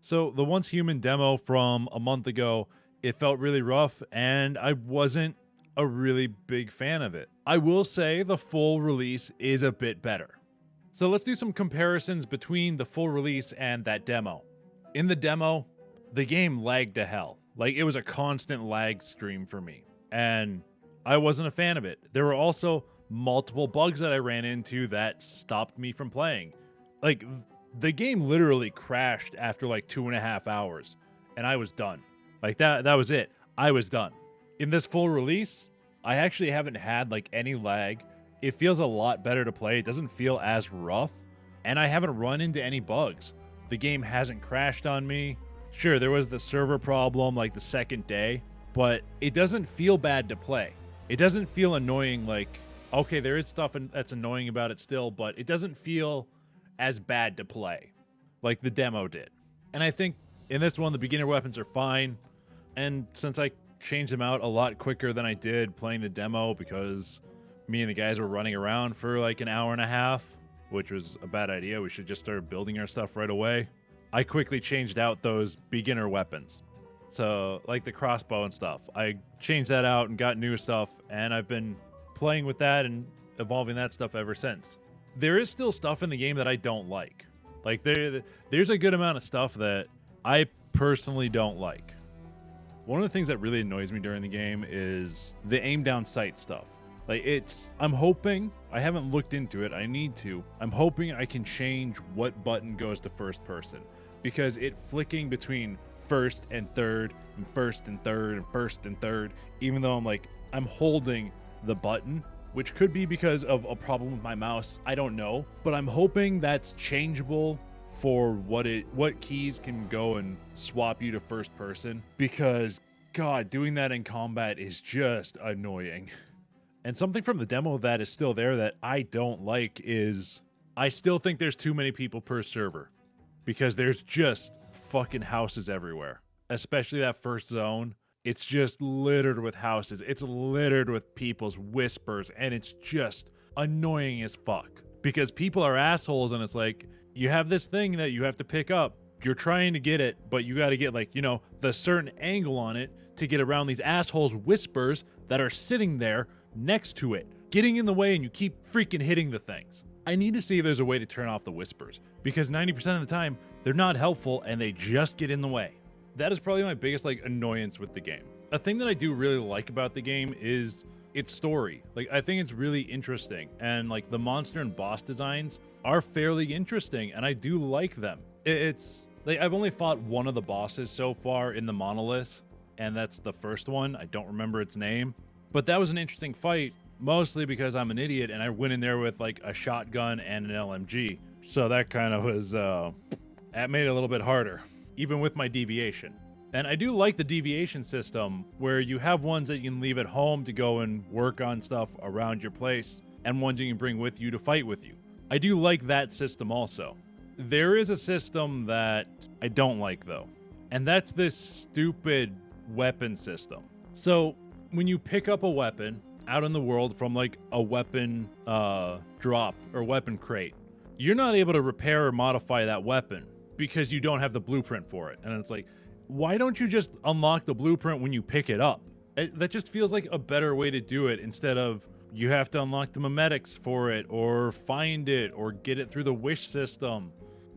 So the Once Human demo from a month ago, it felt really rough, and I wasn't a really big fan of it. I will say the full release is a bit better. So let's do some comparisons between the full release and that demo. In the demo, the game lagged to hell. Like, it was a constant lag stream for me, and I wasn't a fan of it. There were also multiple bugs that I ran into that stopped me from playing. Like, the game literally crashed after like 2.5 hours, and I was done. Like, that was it. I was done. In this full release, I actually haven't had like any lag. It feels a lot better to play. It doesn't feel as rough, and I haven't run into any bugs. The game hasn't crashed on me. Sure, there was the server problem like the second day, but it doesn't feel bad to play. It doesn't feel annoying. Like, okay, there is stuff that's annoying about it still, but it doesn't feel as bad to play like the demo did. And I think in this one, the beginner weapons are fine. And since I changed them out a lot quicker than I did playing the demo, because me and the guys were running around for like an hour and a half, which was a bad idea. We should just start building our stuff right away. I quickly changed out those beginner weapons. So like the crossbow and stuff, I changed that out and got new stuff, and I've been playing with that and evolving that stuff ever since. There is still stuff in the game that I don't like. Like there's a good amount of stuff that I personally don't like. One of the things that really annoys me during the game is the aim down sight stuff. Like, I'm hoping, I haven't looked into it, I need to. I'm hoping I can change what button goes to first person, because it flicking between first and third and first and third and first and third, even though I'm holding the button, which could be because of a problem with my mouse. I don't know, but I'm hoping that's changeable for what keys can go and swap you to first person, because God, doing that in combat is just annoying. And something from the demo that is still there that I don't like is I still think there's too many people per server, because there's just fucking houses everywhere, especially that first zone. It's just littered with houses. It's littered with people's whispers, and it's just annoying as fuck, because people are assholes, and it's like, you have this thing that you have to pick up. You're trying to get it, but you got to get the certain angle on it to get around these assholes' whispers that are sitting there next to it, getting in the way, and you keep freaking hitting the things. I need to see if there's a way to turn off the whispers, because 90% of the time, they're not helpful and they just get in the way. That is probably my biggest annoyance with the game. A thing that I do really like about the game is its story. I think it's really interesting, and the monster and boss designs are fairly interesting, and I do like them. It's I've only fought one of the bosses so far in the Monolith, and that's the first one. I don't remember its name, but that was an interesting fight, mostly because I'm an idiot and I went in there with a shotgun and an LMG. So that kind of was, that made it a little bit harder, even with my deviation. And I do like the deviation system, where you have ones that you can leave at home to go and work on stuff around your place, and ones you can bring with you to fight with you. I do like that system also. There is a system that I don't like, though, and that's this stupid weapon system. So when you pick up a weapon out in the world from a weapon drop or weapon crate, you're not able to repair or modify that weapon because you don't have the blueprint for it. And it's why don't you just unlock the blueprint when you pick it up? That just feels like a better way to do it, instead of you have to unlock the memetics for it, or find it, or get it through the wish system,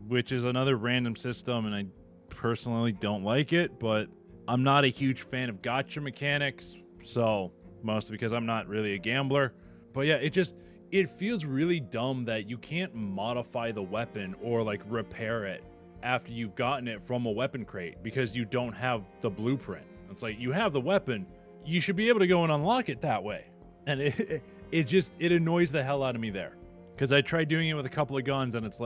which is another random system, and I personally don't like it, but I'm not a huge fan of gacha mechanics, so mostly because I'm not really a gambler. But yeah, it feels really dumb that you can't modify the weapon or repair it after you've gotten it from a weapon crate, because you don't have the blueprint. It's you have the weapon, you should be able to go and unlock it that way. And it annoys the hell out of me there, because I tried doing it with a couple of guns, and it's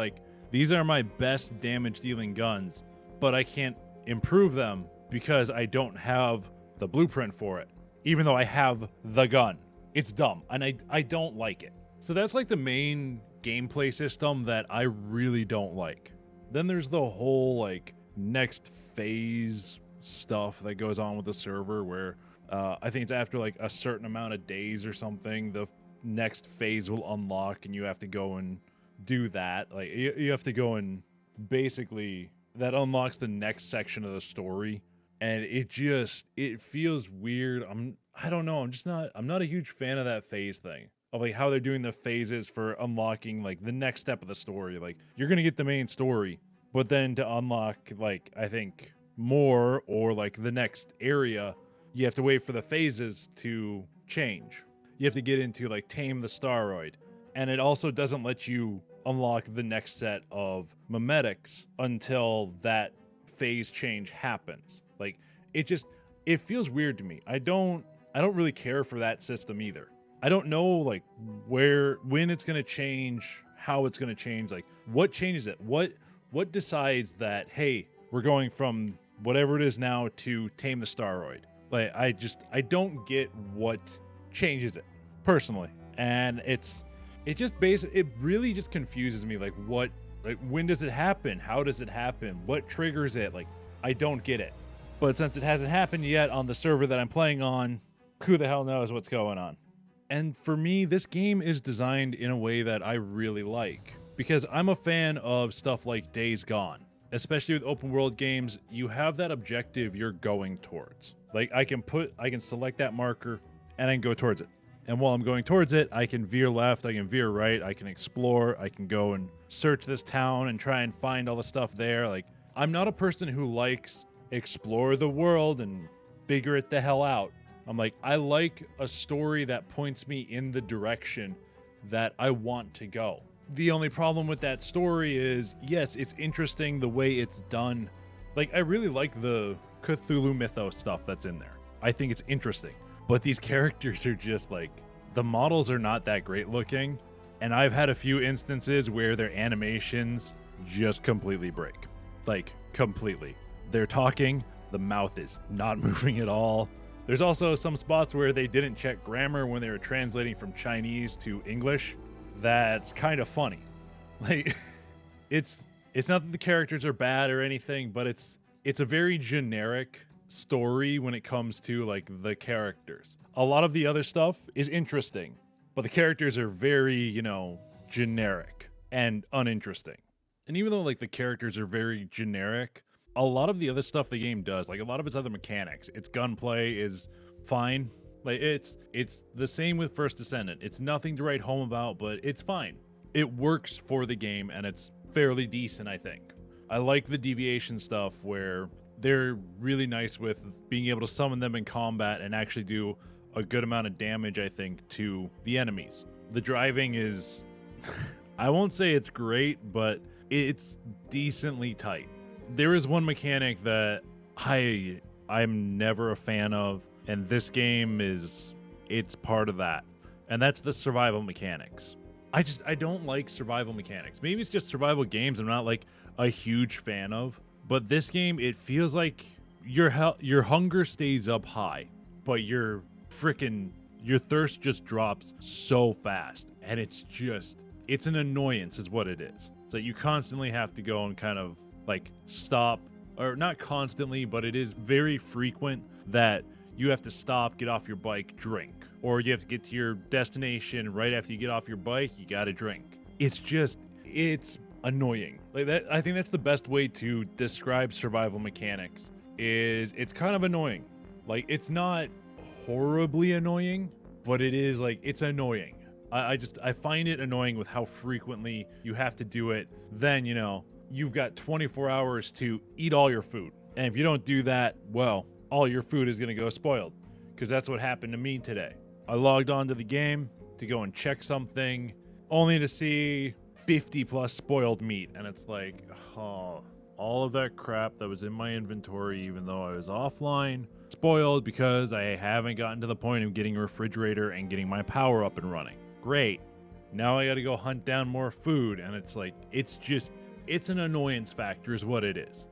these are my best damage dealing guns, but I can't improve them because I don't have the blueprint for it, even though I have the gun. It's dumb, and I don't like it. So that's the main gameplay system that I really don't like. Then there's the whole next phase stuff that goes on with the server, where I think it's after a certain amount of days or something, the next phase will unlock, and you have to go and do that. You have to go and basically that unlocks the next section of the story, and it feels weird. I don't know. I'm not a huge fan of that phase thing. Of like how they're doing the phases for unlocking like the next step of the story. Like you're going to get the main story, but then to unlock like I think more or like the next area, you have to wait for the phases to change. You have to get into like Tame the Staroid. And it also doesn't let you unlock the next set of memetics until that phase change happens. Like it feels weird to me. I don't really care for that system either. I don't know like when it's going to change, how it's going to change, like what changes it? What decides that hey, we're going from whatever it is now to Tame the Staroid? Like I don't get what changes it personally. And it really just confuses me like when does it happen? How does it happen? What triggers it? Like I don't get it. But since it hasn't happened yet on the server that I'm playing on, who the hell knows what's going on? And for me, this game is designed in a way that I really like because I'm a fan of stuff like Days Gone. Especially with open world games, you have that objective you're going towards. Like I can select that marker and I can go towards it. And while I'm going towards it, I can veer left, I can veer right, I can explore, I can go and search this town and try and find all the stuff there. Like I'm not a person who likes explore the world and figure it the hell out. I'm like, I like a story that points me in the direction that I want to go. The only problem with that story is, yes, it's interesting the way it's done. Like, I really like the Cthulhu mythos stuff that's in there. I think it's interesting. But these characters are just like, the models are not that great looking. And I've had a few instances where their animations just completely break. Like, completely. They're talking, the mouth is not moving at all. There's also some spots where they didn't check grammar when they were translating from Chinese to English. That's kind of funny. Like, it's not that the characters are bad or anything, but it's a very generic story when it comes to like the characters. A lot of the other stuff is interesting, but the characters are very, generic and uninteresting. And even though like the characters are very generic, a lot of the other stuff the game does, like a lot of its other mechanics, its gunplay is fine. Like it's the same with First Descendant. It's nothing to write home about, but it's fine. It works for the game and it's fairly decent, I think. I like the deviation stuff where they're really nice with being able to summon them in combat and actually do a good amount of damage, I think, to the enemies. The driving is, I won't say it's great, but it's decently tight. There is one mechanic that I'm never a fan of, and this game it's part of that. And that's the survival mechanics. I don't like survival mechanics. Maybe it's just survival games I'm not like a huge fan of, but this game, it feels like your hunger stays up high, but your thirst just drops so fast, and it's an annoyance is what it is. So you constantly have to go and kind of like stop, or not constantly, but it is very frequent that you have to stop, get off your bike, drink, or you have to get to your destination right after you get off your bike, you gotta drink. It's annoying. Like that, I think that's the best way to describe survival mechanics is it's kind of annoying. Like it's not horribly annoying, but it is like, it's annoying. I find it annoying with how frequently you have to do it. Then, you've got 24 hours to eat all your food. And if you don't do that, well, all your food is going to go spoiled. Because that's what happened to me today. I logged onto the game to go and check something, only to see 50 plus spoiled meat. And it's like, oh, all of that crap that was in my inventory, even though I was offline, spoiled because I haven't gotten to the point of getting a refrigerator and getting my power up and running. Great. Now I got to go hunt down more food. And it's like, it's an annoyance factor is what it is.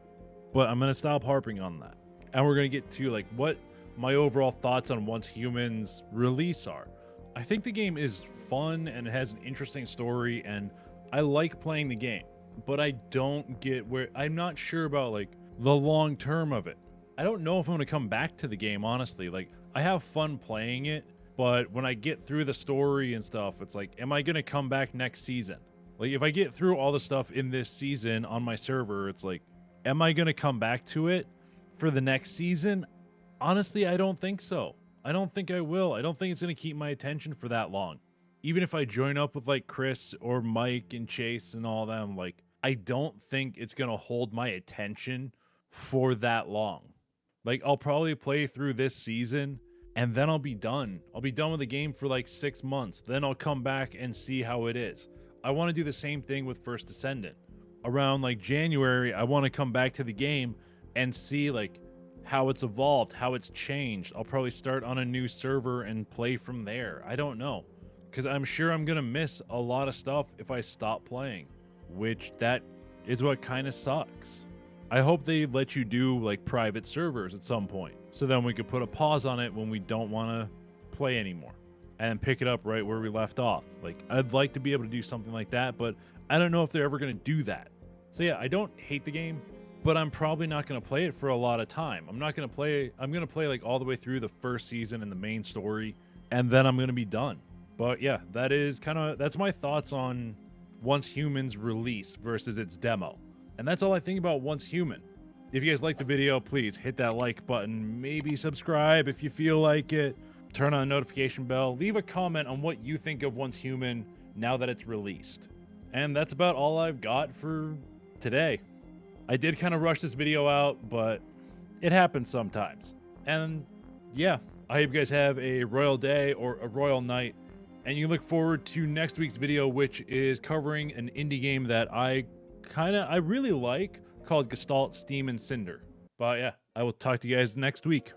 But I'm going to stop harping on that. And we're going to get to like what my overall thoughts on Once Humans release are. I think the game is fun and it has an interesting story and I like playing the game, but I don't get I'm not sure about like the long term of it. I don't know if I'm going to come back to the game, honestly. Like I have fun playing it, but when I get through the story and stuff, it's like, am I going to come back next season? Like if I get through all the stuff in this season on my server, it's like, Am I going to come back to it for the next season? Honestly, I don't think so. I don't think I will. I don't think it's going to keep my attention for that long. Even if I join up with like Chris or Mike and Chase and all them, like I don't think it's going to hold my attention for that long. Like I'll probably play through this season and then I'll be done. I'll be done with the game for like 6 months. Then I'll come back and see how it is. I want to do the same thing with First Descendant. Around like January, I want to come back to the game and see like how it's evolved, how it's changed. I'll probably start on a new server and play from there. I don't know, because I'm sure I'm going to miss a lot of stuff if I stop playing, which that is what kind of sucks. I hope they let you do like private servers at some point, so then we could put a pause on it when we don't want to play anymore and pick it up right where we left off. Like I'd like to be able to do something like that, but I don't know if they're ever going to do that. So yeah, I don't hate the game, but I'm probably not going to play it for a lot of time. I'm going to play like all the way through the first season and the main story, and then I'm going to be done. But yeah, that's my thoughts on Once Human's release versus its demo. And that's all I think about Once Human. If you guys like the video, please hit that like button, maybe subscribe if you feel like it, turn on the notification bell, leave a comment on what you think of Once Human now that it's released. And that's about all I've got for today. I did kind of rush this video out, but it happens sometimes. And yeah, I hope you guys have a royal day or a royal night, and you look forward to next week's video, which is covering an indie game that I really like, called Gestalt Steam and Cinder. But yeah, I will talk to you guys next week.